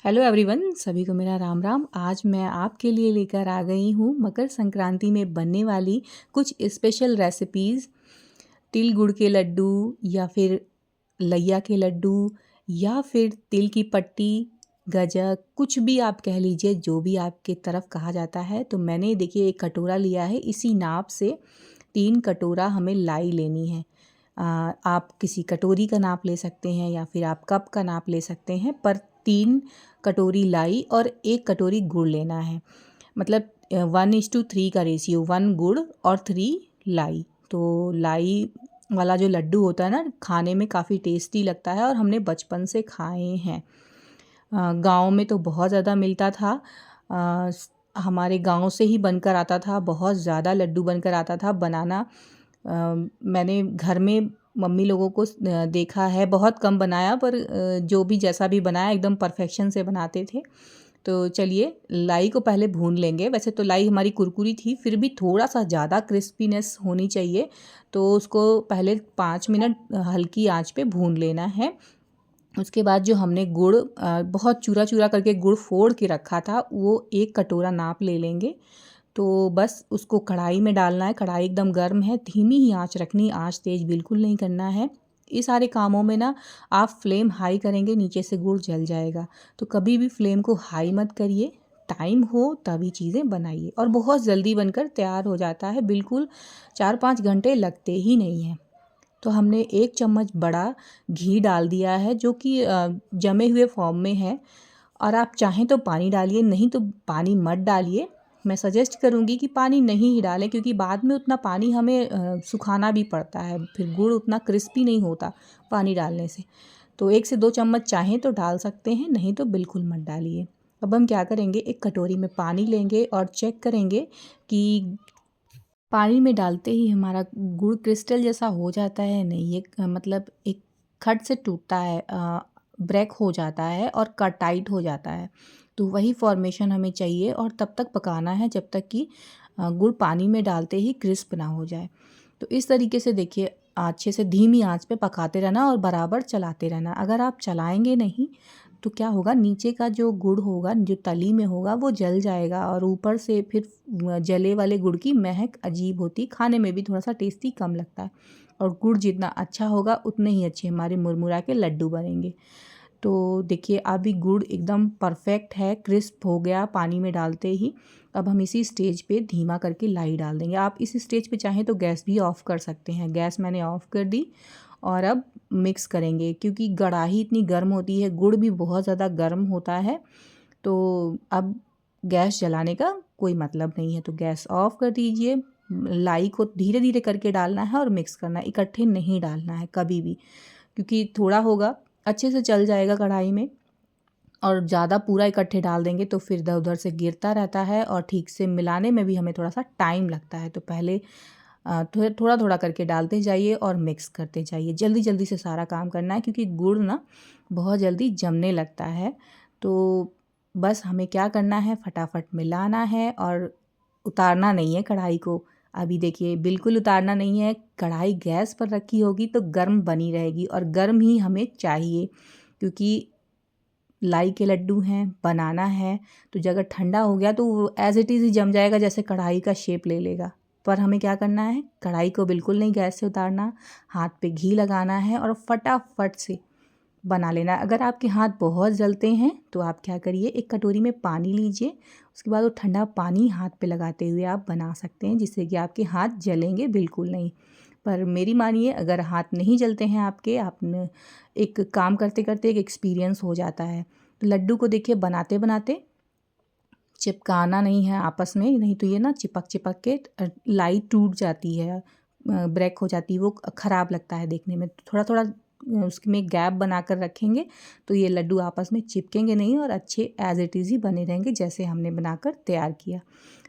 Hello everyone, सभी को मेरा राम राम। आज मैं आपके लिए लेकर आ गई हूँ मकर संक्रांति में बनने वाली कुछ स्पेशल रेसिपीज़। तिल गुड़ के लड्डू या फिर लैया के लड्डू या फिर तिल की पट्टी, गजक, कुछ भी आप कह लीजिए, जो भी आपके तरफ कहा जाता है। तो मैंने देखिए एक कटोरा लिया है, इसी नाप से 3 कटोरा हमें लाई लेनी है। आप किसी कटोरी का नाप ले सकते हैं या फिर आप कप का नाप ले सकते हैं, पर 3 कटोरी लाई और 1 कटोरी गुड़ लेना है। मतलब 1:3 का रेशियो, 1 गुड़ और 3 लाई। तो लाई वाला जो लड्डू होता है ना, खाने में काफ़ी टेस्टी लगता है और हमने बचपन से खाए हैं। गांव में तो बहुत ज़्यादा मिलता था। हमारे गांव से ही बनकर आता था, बहुत ज़्यादा लड्डू बनकर आता था। बनाना मैंने घर में मम्मी लोगों को देखा है, बहुत कम बनाया, पर जो भी जैसा भी बनाया एकदम परफेक्शन से बनाते थे। तो चलिए लाई को पहले भून लेंगे। वैसे तो लाई हमारी कुरकुरी थी, फिर भी थोड़ा सा ज़्यादा क्रिस्पीनेस होनी चाहिए, तो उसको पहले 5 मिनट हल्की आंच पे भून लेना है। उसके बाद जो हमने गुड़ बहुत चूरा चूरा करके गुड़ फोड़ के रखा था, वो 1 कटोरा नाप ले लेंगे। तो बस उसको कढ़ाई में डालना है। कढ़ाई एकदम गर्म है, धीमी ही आंच रखनी, आंच तेज़ बिल्कुल नहीं करना है। ये सारे कामों में ना आप फ्लेम हाई करेंगे, नीचे से गुड़ जल जाएगा। तो कभी भी फ्लेम को हाई मत करिए, टाइम हो तभी चीज़ें बनाइए, और बहुत जल्दी बनकर तैयार हो जाता है। बिल्कुल 4-5 घंटे लगते ही नहीं हैं। तो हमने 1 चम्मच बड़ा घी डाल दिया है, जो कि जमे हुए फॉर्म में है। और आप चाहें तो पानी डालिए, नहीं तो पानी मत डालिए। मैं सजेस्ट करूँगी कि पानी नहीं ही डालें, क्योंकि बाद में उतना पानी हमें सुखाना भी पड़ता है, फिर गुड़ उतना क्रिस्पी नहीं होता पानी डालने से। तो 1 से 2 चम्मच चाहें तो डाल सकते हैं, नहीं तो बिल्कुल मत डालिए। अब हम क्या करेंगे, एक कटोरी में पानी लेंगे और चेक करेंगे कि पानी में डालते ही हमारा गुड़ क्रिस्टल जैसा हो जाता है नहीं। ये मतलब एक खट से टूटता है, ब्रेक हो जाता है और कट टाइट हो जाता है। तो वही फॉर्मेशन हमें चाहिए, और तब तक पकाना है जब तक कि गुड़ पानी में डालते ही क्रिस्प ना हो जाए। तो इस तरीके से देखिए, अच्छे से धीमी आंच पे पकाते रहना और बराबर चलाते रहना। अगर आप चलाएंगे नहीं तो क्या होगा, नीचे का जो गुड़ होगा, जो तली में होगा, वो जल जाएगा, और ऊपर से फिर जले वाले गुड़ की महक अजीब होती, खाने में भी थोड़ा सा टेस्टी कम लगता है। और गुड़ जितना अच्छा होगा उतने ही अच्छे हमारे मुरमुरा के लड्डू बनेंगे। तो देखिए अभी गुड़ एकदम परफेक्ट है, क्रिस्प हो गया पानी में डालते ही। अब हम इसी स्टेज पे धीमा करके लाई डाल देंगे। आप इस स्टेज पे चाहें तो गैस भी ऑफ़ कर सकते हैं। गैस मैंने ऑफ़ कर दी, और अब मिक्स करेंगे, क्योंकि कढ़ाई इतनी गर्म होती है, गुड़ भी बहुत ज़्यादा गर्म होता है। तो अब गैस जलाने का कोई मतलब नहीं है, तो गैस ऑफ़ कर दीजिए। लाई को धीरे धीरे करके डालना है और मिक्स करना है, इकट्ठे नहीं डालना है कभी भी, क्योंकि थोड़ा होगा अच्छे से चल जाएगा कढ़ाई में। और ज़्यादा पूरा इकट्ठे डाल देंगे तो फिर इधर उधर से गिरता रहता है, और ठीक से मिलाने में भी हमें थोड़ा सा टाइम लगता है। तो पहले थोड़ा थोड़ा करके डालते जाइए और मिक्स करते जाइए। जल्दी जल्दी से सारा काम करना है, क्योंकि गुड़ ना बहुत जल्दी जमने लगता है। तो बस हमें क्या करना है, फटाफट मिलाना है, और उतारना नहीं है कढ़ाई को। अभी देखिए बिल्कुल उतारना नहीं है। कढ़ाई गैस पर रखी होगी तो गर्म बनी रहेगी, और गर्म ही हमें चाहिए, क्योंकि लाई के लड्डू हैं, बनाना है। तो जब अगर ठंडा हो गया तो वो एज़ इट इज़ ही जम जाएगा, जैसे कढ़ाई का शेप ले लेगा। पर हमें क्या करना है, कढ़ाई को बिल्कुल नहीं गैस से उतारना, हाथ पे घी लगाना है और फटाफट से बना लेना है। अगर आपके हाथ बहुत जलते हैं तो आप क्या करिए, एक कटोरी में पानी लीजिए, उसके बाद वो ठंडा पानी हाथ पे लगाते हुए आप बना सकते हैं, जिससे कि आपके हाथ जलेंगे बिल्कुल नहीं। पर मेरी मानिए, अगर हाथ नहीं जलते हैं आपके, आपने एक काम करते करते एक एक्सपीरियंस हो जाता है। तो लड्डू को देखिए बनाते बनाते चिपकाना नहीं है आपस में, नहीं तो ये ना चिपक चिपक के लाई टूट जाती है, ब्रेक हो जाती है, वो ख़राब लगता है देखने में। तो थोड़ा थोड़ा उसमें गैप बना कर रखेंगे तो ये लड्डू आपस में चिपकेंगे नहीं, और अच्छे एज इट इज़ ही बने रहेंगे जैसे हमने बनाकर तैयार किया।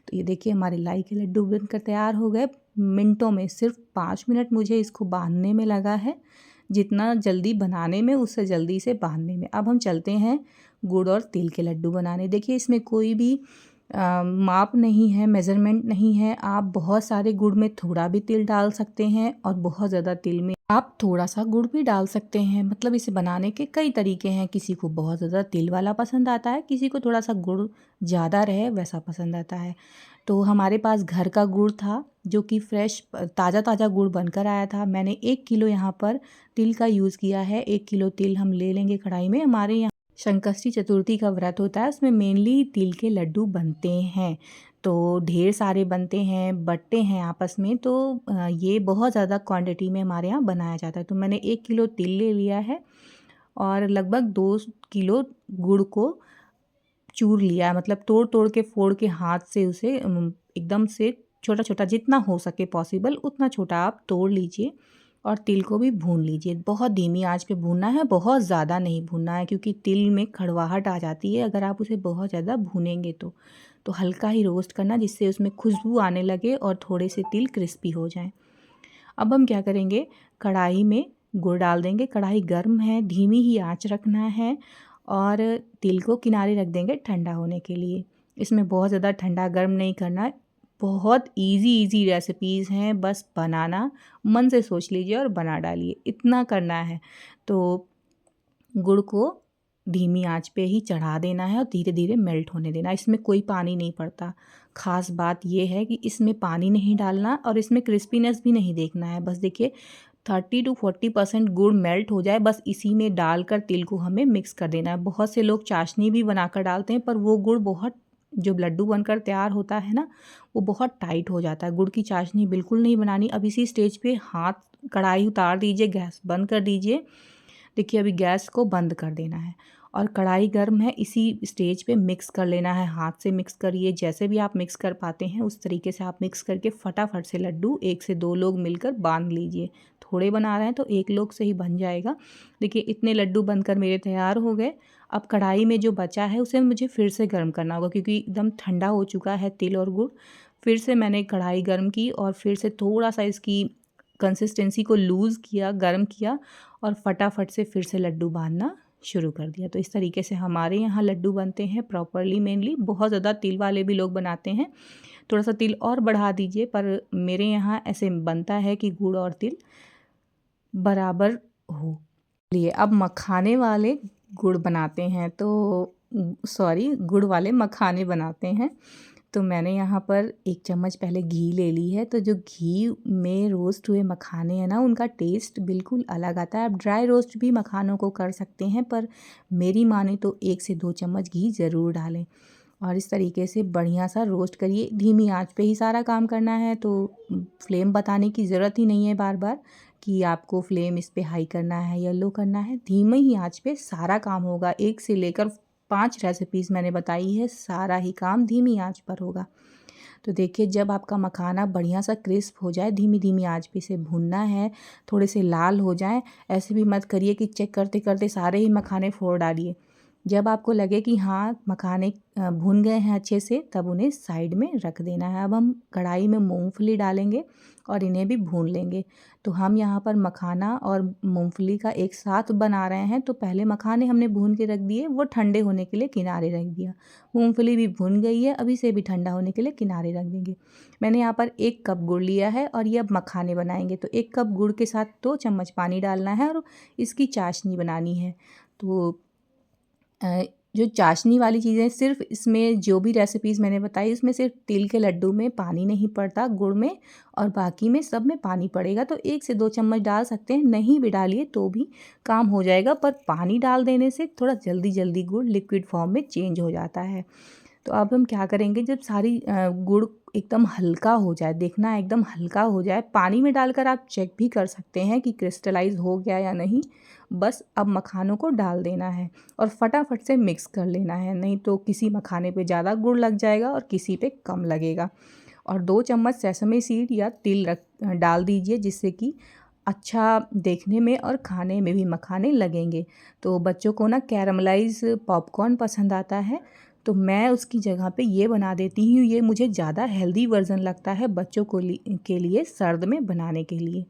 तो ये देखिए हमारे लाई के लड्डू बनकर तैयार हो गए मिनटों में। सिर्फ 5 मिनट मुझे इसको बांधने में लगा है, जितना जल्दी बनाने में उससे जल्दी से बांधने में। अब हम चलते हैं गुड़ और तिल के लड्डू बनाने। देखिए इसमें कोई भी माप नहीं है, मेज़रमेंट नहीं है। आप बहुत सारे गुड़ में थोड़ा भी तिल डाल सकते हैं और बहुत ज़्यादा तिल में आप थोड़ा सा गुड़ भी डाल सकते हैं। मतलब इसे बनाने के कई तरीके हैं। किसी को बहुत ज़्यादा तिल वाला पसंद आता है, किसी को थोड़ा सा गुड़ ज़्यादा रहे वैसा पसंद आता है। तो हमारे पास घर का गुड़ था जो कि फ्रेश ताज़ा ताज़ा गुड़ बनकर आया था। मैंने 1 किलो यहाँ पर तिल का यूज़ किया है। 1 किलो तिल हम ले लेंगे कढ़ाई में। हमारे यहाँ संकष्टी चतुर्थी का व्रत होता है, उसमें मेनली तिल के लड्डू बनते हैं। तो ढेर सारे बनते हैं, बँटते हैं आपस में। तो ये बहुत ज़्यादा क्वांटिटी में हमारे यहाँ बनाया जाता है। तो मैंने 1 किलो तिल ले लिया है और लगभग 2 किलो गुड़ को चूर लिया है। मतलब तोड़-तोड़ के, फोड़ के हाथ से उसे एकदम से छोटा-छोटा जितना हो सके पॉसिबल उतना छोटा आप तोड़ लीजिए और तिल को भी भून लीजिए। बहुत धीमी आँच पे भूनना है, बहुत ज़्यादा नहीं भूनना है क्योंकि तिल में कड़वाहट आ जाती है अगर आप उसे बहुत ज़्यादा भूनेंगे तो। तो हल्का ही रोस्ट करना जिससे उसमें खुशबू आने लगे और थोड़े से तिल क्रिस्पी हो जाएँ। अब हम क्या करेंगे, कढ़ाई में गुड़ डाल देंगे। कढ़ाई गर्म है, धीमी ही आँच रखना है और तिल को किनारे रख देंगे ठंडा होने के लिए। इसमें बहुत ज़्यादा ठंडा गर्म नहीं करना है। बहुत ईज़ी रेसिपीज़ हैं, बस बनाना मन से सोच लीजिए और बना डालिए, इतना करना है। तो गुड़ को धीमी आंच पे ही चढ़ा देना है और धीरे धीरे मेल्ट होने देना है। इसमें कोई पानी नहीं पड़ता। ख़ास बात ये है कि इसमें पानी नहीं डालना और इसमें क्रिस्पीनेस भी नहीं देखना है। बस देखिए 30 to 40% गुड़ मेल्ट हो जाए, बस इसी में डालकर तिल को हमें मिक्स कर देना है। बहुत से लोग चाशनी भी बनाकर डालते हैं, पर वो गुड़ बहुत जो लड्डू बनकर तैयार होता है ना, वो बहुत टाइट हो जाता है। गुड़ की चाशनी बिल्कुल नहीं बनानी। अब इसी स्टेज पे हाथ कढ़ाई उतार दीजिए, गैस बंद कर दीजिए। देखिए अभी गैस को बंद कर देना है और कढ़ाई गर्म है। इसी स्टेज पे मिक्स कर लेना है, हाथ से मिक्स करिए। जैसे भी आप मिक्स कर पाते हैं उस तरीके से आप मिक्स करके फटाफट से लड्डू 1 से 2 लोग मिलकर बांध लीजिए। थोड़े बना रहे हैं तो 1 लोग से ही बन जाएगा। देखिए इतने लड्डू बनकर मेरे तैयार हो गए। अब कढ़ाई में जो बचा है उसे मुझे फिर से गर्म करना होगा क्योंकि एकदम ठंडा हो चुका है तिल और गुड़। फिर से मैंने कढ़ाई गर्म की और फिर से थोड़ा सा इसकी कंसिस्टेंसी को लूज़ किया, गर्म किया और फटाफट से फिर से लड्डू बांधना शुरू कर दिया। तो इस तरीके से हमारे यहाँ लड्डू बनते हैं प्रॉपरली। मेनली बहुत ज़्यादा तिल वाले भी लोग बनाते हैं, थोड़ा सा तिल और बढ़ा दीजिए, पर मेरे यहाँ ऐसे बनता है कि गुड़ और तिल बराबर हो। लिए अब मखाने वाले गुड़ बनाते हैं, तो सॉरी गुड़ वाले मखाने बनाते हैं। तो मैंने यहाँ पर 1 चम्मच पहले घी ले ली है। तो जो घी में रोस्ट हुए मखाने हैं ना, उनका टेस्ट बिल्कुल अलग आता है। आप ड्राई रोस्ट भी मखानों को कर सकते हैं, पर मेरी माने तो 1 से 2 चम्मच घी ज़रूर डालें और इस तरीके से बढ़िया सा रोस्ट करिए। धीमी आंच पे ही सारा काम करना है, तो फ्लेम बताने की ज़रूरत ही नहीं है बार बार कि आपको फ्लेम इस पे हाई करना है या लो करना है। धीमी ही आंच पे सारा काम होगा। 1 से लेकर 5 रेसिपीज़ मैंने बताई है, सारा ही काम धीमी आंच पर होगा। तो देखिए जब आपका मखाना बढ़िया सा क्रिस्प हो जाए, धीमी धीमी आंच पे इसे भूनना है, थोड़े से लाल हो जाएं। ऐसे भी मत करिए कि चेक करते करते सारे ही मखाने फोड़ डालिए। जब आपको लगे कि हाँ मखाने भुन गए हैं अच्छे से, तब उन्हें साइड में रख देना है। अब हम कढ़ाई में मूंगफली डालेंगे और इन्हें भी भून लेंगे। तो हम यहाँ पर मखाना और मूंगफली का एक साथ बना रहे हैं। तो पहले मखाने हमने भून के रख दिए, वो ठंडे होने के लिए किनारे रख दिया। मूंगफली भी भुन गई है, अभी से भी ठंडा होने के लिए किनारे रख देंगे। मैंने यहाँ पर 1 कप गुड़ लिया है और ये अब मखाने बनाएंगे। तो 1 कप गुड़ के साथ 2 चम्मच पानी डालना है और इसकी चाशनी बनानी है। तो जो चाशनी वाली चीज़ें, सिर्फ इसमें जो भी रेसिपीज़ मैंने बताई उसमें सिर्फ तिल के लड्डू में पानी नहीं पड़ता, गुड़ में और बाकी में सब में पानी पड़ेगा। तो 1 से 2 चम्मच डाल सकते हैं, नहीं भी डालिए तो भी काम हो जाएगा। पर पानी डाल देने से थोड़ा जल्दी गुड़ लिक्विड फॉर्म में चेंज हो जाता है। तो अब हम क्या करेंगे, जब सारी गुड़ एकदम हल्का हो जाए, देखना है एकदम हल्का हो जाए, पानी में डालकर आप चेक भी कर सकते हैं कि क्रिस्टलाइज हो गया या नहीं। बस अब मखानों को डाल देना है और फटाफट से मिक्स कर लेना है, नहीं तो किसी मखाने पे ज़्यादा गुड़ लग जाएगा और किसी पे कम लगेगा। और 2 चम्मच सेसमे सीड या तिल डाल दीजिए, जिससे कि अच्छा देखने में और खाने में भी मखाने लगेंगे। तो बच्चों को ना कैरमलाइज पॉपकॉर्न पसंद आता है, तो मैं उसकी जगह पे ये बना देती हूँ। ये मुझे ज़्यादा हेल्दी वर्ज़न लगता है बच्चों को के लिए सर्द में बनाने के लिए।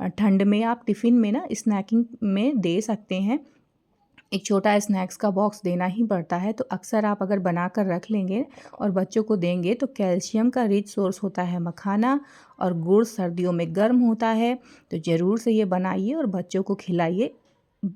ठंड में आप टिफ़िन में ना स्नैकिंग में दे सकते हैं। एक छोटा स्नैक्स का बॉक्स देना ही पड़ता है। तो अक्सर आप अगर बना कर रख लेंगे और बच्चों को देंगे तो कैल्शियम का रिच सोर्स होता है मखाना, और गुड़ सर्दियों में गर्म होता है। तो ज़रूर से ये बनाइए और बच्चों को खिलाइए।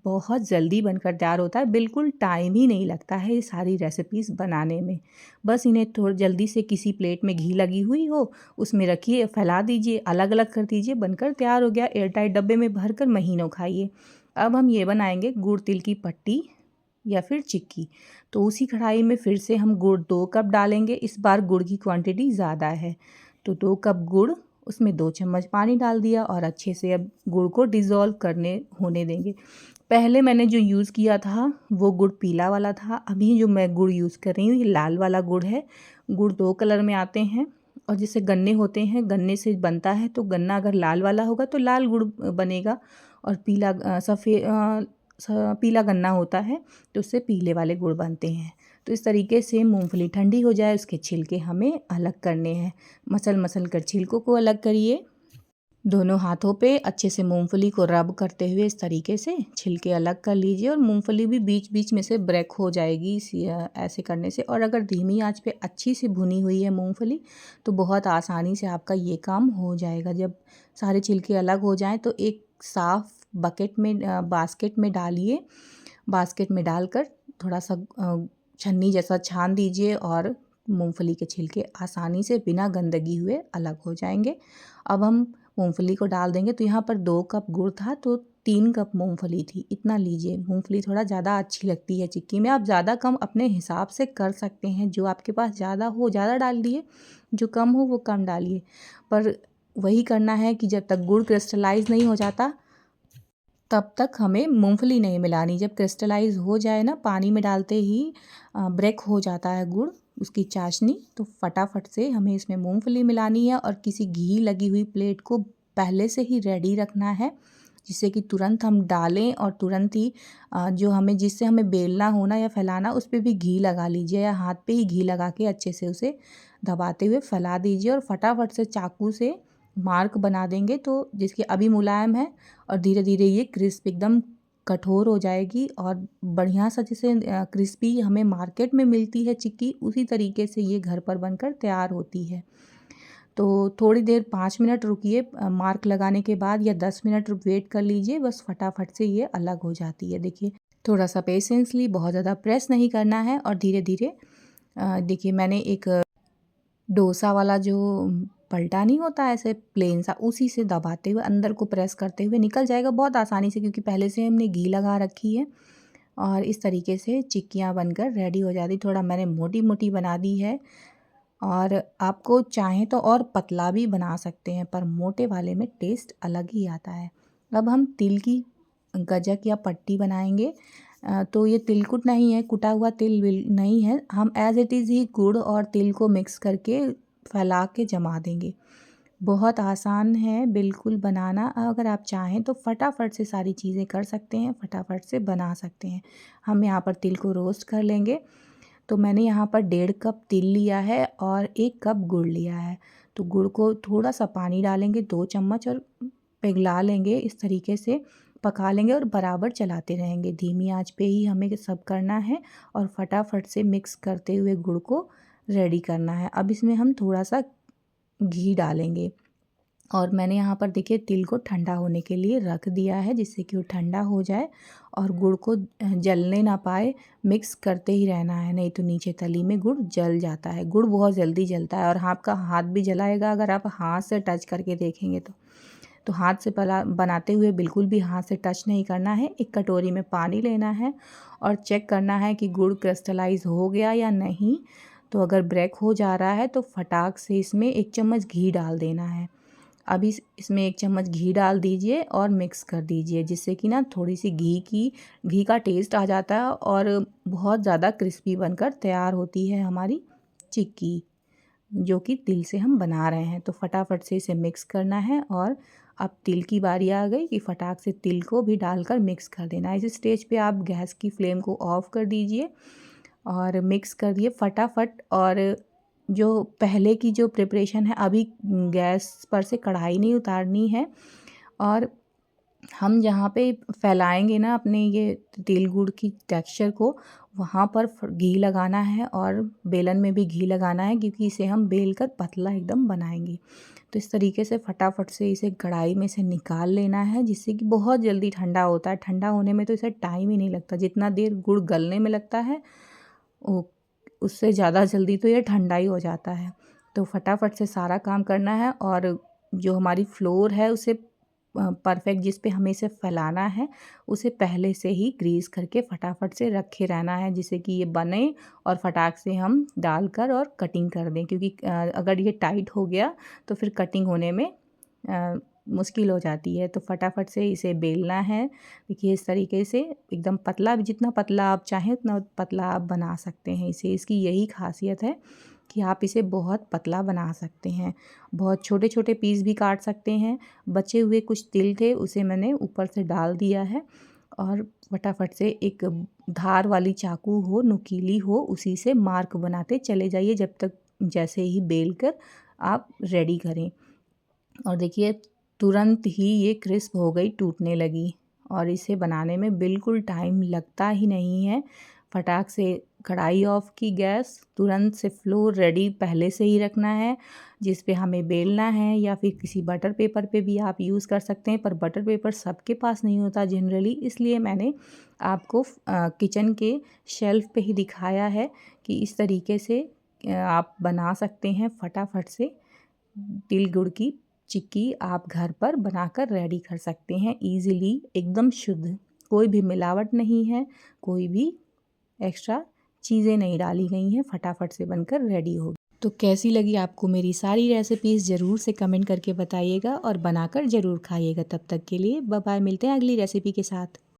बहुत जल्दी बनकर तैयार होता है, बिल्कुल टाइम ही नहीं लगता है ये सारी रेसिपीज़ बनाने में। बस इन्हें थोड़ा जल्दी से किसी प्लेट में घी लगी हुई हो उसमें रखिए, फैला दीजिए, अलग अलग कर दीजिए, बनकर तैयार हो गया। एयरटाइट डब्बे में भर कर महीनों खाइए। अब हम ये बनाएंगे गुड़ तिल की पट्टी या फिर चिक्की। तो उसी कढ़ाई में फिर से हम गुड़ 2 कप डालेंगे। इस बार गुड़ की क्वांटिटी ज़्यादा है, तो 2 कप गुड़, उसमें 2 चम्मच पानी डाल दिया और अच्छे से अब गुड़ को डिज़ोल्व करने होने देंगे। पहले मैंने जो यूज़ किया था वो गुड़ पीला वाला था, अभी जो मैं गुड़ यूज़ कर रही हूँ ये लाल वाला गुड़ है। गुड़ 2 कलर में आते हैं, और जैसे गन्ने होते हैं, गन्ने से बनता है, तो गन्ना अगर लाल वाला होगा तो लाल गुड़ बनेगा, और पीला गन्ना होता है तो उससे पीले वाले गुड़ बनते हैं। तो इस तरीके से मूंगफली ठंडी हो जाए उसके छिलके हमें अलग करने हैं। मसल मसल कर छिलकों को अलग करिए। दोनों हाथों पे अच्छे से मूंगफली को रब करते हुए इस तरीके से छिलके अलग कर लीजिए, और मूंगफली भी बीच बीच में से ब्रेक हो जाएगी ऐसे करने से। और अगर धीमी आंच पे अच्छी सी भुनी हुई है मूंगफली तो बहुत आसानी से आपका ये काम हो जाएगा। जब सारे छिलके अलग हो जाएं तो एक साफ़ बास्केट में डालिए। बास्केट में डालकर थोड़ा सा छन्नी जैसा छान दीजिए, और मूंगफली के छिलके आसानी से बिना गंदगी हुए अलग हो जाएंगे। अब हम मूंगफली को डाल देंगे। तो यहाँ पर 2 कप गुड़ था तो 3 कप मूंगफली थी, इतना लीजिए। मूंगफली थोड़ा ज़्यादा अच्छी लगती है चिक्की में। आप ज़्यादा कम अपने हिसाब से कर सकते हैं, जो आपके पास ज़्यादा हो ज़्यादा डाल दिए, जो कम हो वो कम डालिए। पर वही करना है कि जब तक गुड़ क्रिस्टलाइज़ नहीं हो जाता तब तक हमें मूंगफली नहीं मिलानी। जब क्रिस्टलाइज़ हो जाए ना, पानी में डालते ही ब्रेक हो जाता है गुड़ उसकी चाशनी, तो फटाफट से हमें इसमें मूंगफली मिलानी है। और किसी घी लगी हुई प्लेट को पहले से ही रेडी रखना है, जिससे कि तुरंत हम डालें और तुरंत ही जिससे हमें बेलना होना या फैलाना उस पर भी घी लगा लीजिए, या हाथ पे ही घी लगा के अच्छे से उसे दबाते हुए फैला दीजिए, और फटाफट से चाकू से मार्क बना देंगे। तो जिसकी अभी मुलायम है और धीरे धीरे ये क्रिस्प एकदम कठोर हो जाएगी, और बढ़िया सा जैसे क्रिस्पी हमें मार्केट में मिलती है चिक्की, उसी तरीके से ये घर पर बनकर तैयार होती है। तो थोड़ी देर 5 मिनट रुकिए मार्क लगाने के बाद, या 10 मिनट वेट कर लीजिए, बस फटाफट से ये अलग हो जाती है। देखिए, थोड़ा सा पेशेंसली, बहुत ज़्यादा प्रेस नहीं करना है, और धीरे धीरे देखिए मैंने एक डोसा वाला जो पलटा नहीं होता ऐसे प्लेन सा, उसी से दबाते हुए अंदर को प्रेस करते हुए निकल जाएगा बहुत आसानी से, क्योंकि पहले से हमने घी लगा रखी है। और इस तरीके से चिक्कियाँ बनकर रेडी हो जाती। थोड़ा मैंने मोटी मोटी बना दी है, और आपको चाहें तो और पतला भी बना सकते हैं, पर मोटे वाले में टेस्ट अलग ही आता है। अब हम तिल की गजक या पट्टी बनाएंगे। तो ये तिलकुट नहीं है, कुटा हुआ तिल नहीं है, हम एज़ इट इज़ ही गुड़ और तिल को मिक्स करके फैला के जमा देंगे। बहुत आसान है बिल्कुल बनाना। अगर आप चाहें तो फटाफट से सारी चीज़ें कर सकते हैं, फटाफट से बना सकते हैं। हम यहाँ पर तिल को रोस्ट कर लेंगे। तो मैंने यहाँ पर 1.5 कप तिल लिया है और 1 कप गुड़ लिया है। तो गुड़ को थोड़ा सा पानी डालेंगे 2 चम्मच, और पिघला लेंगे, इस तरीके से पका लेंगे, और बराबर चलाते रहेंगे। धीमी आंच पे ही हमें सब करना है, और फटाफट से मिक्स करते हुए गुड़ को रेडी करना है। अब इसमें हम थोड़ा सा घी डालेंगे, और मैंने यहाँ पर देखिए तिल को ठंडा होने के लिए रख दिया है, जिससे कि वो ठंडा हो जाए और गुड़ को जलने ना पाए। मिक्स करते ही रहना है, नहीं तो नीचे तली में गुड़ जल जाता है। गुड़ बहुत जल्दी जलता है, और आपका हाथ भी जलाएगा अगर आप हाथ से टच करके देखेंगे तो हाथ से बनाते हुए बिल्कुल भी हाथ से टच नहीं करना है। एक कटोरी में पानी लेना है और चेक करना है कि गुड़ क्रिस्टलाइज हो गया या नहीं। तो अगर ब्रेक हो जा रहा है तो फटाक से इसमें 1 चम्मच घी डाल देना है। अभी इसमें 1 चम्मच घी डाल दीजिए और मिक्स कर दीजिए, जिससे कि ना थोड़ी सी घी का टेस्ट आ जाता है, और बहुत ज़्यादा क्रिस्पी बनकर तैयार होती है हमारी चिक्की, जो कि तिल से हम बना रहे हैं। तो फटाफट से इसे मिक्स करना है, और अब तिल की बारी आ गई कि फटाक से तिल को भी डालकर मिक्स कर देना है। इस स्टेज पे आप गैस की फ्लेम को ऑफ कर दीजिए और मिक्स कर दिए फटाफट। और जो पहले की जो प्रिपरेशन है, अभी गैस पर से कढ़ाई नहीं उतारनी है, और हम जहाँ पे फैलाएंगे ना अपने ये तिल गुड़ की टेक्सचर को, वहाँ पर घी लगाना है और बेलन में भी घी लगाना है, क्योंकि इसे हम बेल कर पतला एकदम बनाएंगे। तो इस तरीके से फटाफट से इसे कढ़ाई में से निकाल लेना है, जिससे कि बहुत जल्दी ठंडा होता है। ठंडा होने में तो इसे टाइम ही नहीं लगता, जितना देर गुड़ गलने में लगता है उससे ज़्यादा जल्दी तो ये ठंडा ही हो जाता है। तो फटाफट से सारा काम करना है, और जो हमारी फ्लोर है उसे परफेक्ट जिस पे हमें इसे फैलाना है, उसे पहले से ही ग्रीस करके फटाफट से रखे रहना है, जिससे कि ये बने और फटाक से हम डालकर और कटिंग कर दें, क्योंकि अगर ये टाइट हो गया तो फिर कटिंग होने में मुश्किल हो जाती है। तो फटाफट से इसे बेलना है। देखिए इस तरीके से एकदम पतला, जितना पतला आप चाहें उतना पतला आप बना सकते हैं इसे। इसकी यही खासियत है कि आप इसे बहुत पतला बना सकते हैं। बहुत छोटे छोटे पीस भी काट सकते हैं। बचे हुए कुछ तिल थे उसे मैंने ऊपर से डाल दिया है, और फटाफट से एक धार वाली चाकू हो, नुकीली हो, उसी से मार्क बनाते चले जाइए जब तक जैसे ही बेल कर आप रेडी करें। और देखिए तुरंत ही ये क्रिस्प हो गई, टूटने लगी, और इसे बनाने में बिल्कुल टाइम लगता ही नहीं है। फटाक से कढ़ाई ऑफ की गैस, तुरंत से फ्लोर रेडी पहले से ही रखना है जिस पे हमें बेलना है, या फिर किसी बटर पेपर पे भी आप यूज़ कर सकते हैं, पर बटर पेपर सबके पास नहीं होता जनरली, इसलिए मैंने आपको किचन के शेल्फ पे ही दिखाया है कि इस तरीके से आप बना सकते हैं। फटाफट से तिल गुड़ की चिक्की आप घर पर बनाकर रेडी कर सकते हैं ईज़िली, एकदम शुद्ध, कोई भी मिलावट नहीं है, कोई भी एक्स्ट्रा चीज़ें नहीं डाली गई हैं, फटाफट से बनकर रेडी हो। तो कैसी लगी आपको मेरी सारी रेसिपीज़ ज़रूर से कमेंट करके बताइएगा, और बनाकर ज़रूर खाइएगा। तब तक के लिए बाय बाय, मिलते हैं अगली रेसिपी के साथ।